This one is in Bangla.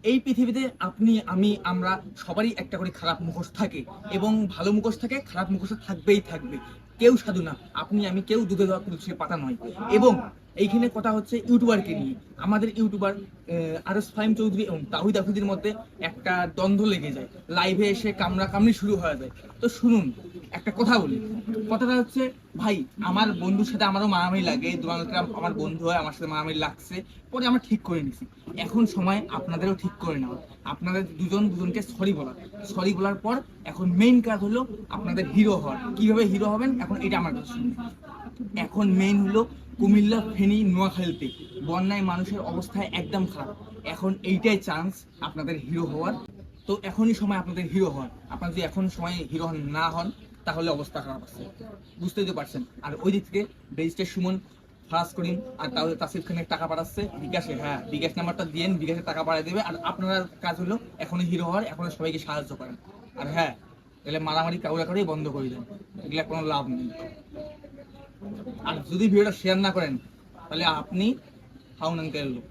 এই পৃথিবীতে আপনি আমি আমরা সবারই একটা করে খারাপ মুখোশ থাকে, এবং ভালো মুখোশ থাকে, খারাপ মুখোশ থাকবেই থাকবে। কেউ সাধু না, আপনি আমি কেউ দুধে দেওয়া তুলসীর পাতা নয়। এবং এইখানে কথা হচ্ছে ইউটিউবারকে নিয়ে। আমাদের ইউটিউবার আরস ফাহিম চৌধুরী এবং তাহিদ আফ্রিদির মধ্যে একটা দ্বন্দ্ব লেগে যায়, লাইভে এসে কামড়া কামড়ি শুরু হয়ে যায়। তো শুনুন, একটা কথা বলি। কথাটা হচ্ছে, ভাই আমার বন্ধুর সাথে আমারও মারামারি লাগে, ডোনাল্ড ট্রাম্প আমার বন্ধু হয়, আমার সাথে মারামারি লাগছে, পরে আমরা ঠিক করে নিছি। এখন সময় আপনাদেরও ঠিক করে নেওয়া, আপনাদের দুজন দুজনকে সরি বলার। সরি বলার পর এখন মেইন কাজ হলো আপনাদের হিরো হওয়ার। কিভাবে হিরো হবেন এখন এটা আমার কাছে শুনুন। এখন মেইন হলো কুমিল্লা, ফেনী, নোয়াখালীতে বন্যায় মানুষের অবস্থা একদম খারাপ। এখন এইটাই চান্স আপনাদের হিরো হওয়ার। তো এখনই সময় আপনাদের হিরো হন। আপনারা যদি এখন সময় হিরো হন না হন, তাহলে অবস্থা খারাপ আছে, বুঝতেই তো পারছেন। আর ওই দিক থেকে রেজিস্টার সুমন ফার্স্ট করিন, আর তাহলে তাসিফ খানের টাকা পাঠাচ্ছে বিকাশে। হ্যাঁ, বিকাশ নাম্বারটা দিয়েন, বিকাশে টাকা পাঠিয়ে দেবে। আর আপনার কাজ হলো এখনই হিরো হওয়ার, এখনো সবাইকে সাহায্য করেন। আর হ্যাঁ, তাহলে মারামারি কাউরা করেই বন্ধ করে দেন, এগুলা কোনো লাভ নেই। আর যদি ভিডিওটা শেয়ার না করেন, তাহলে আপনি হাউন আঙ্কেল লোক।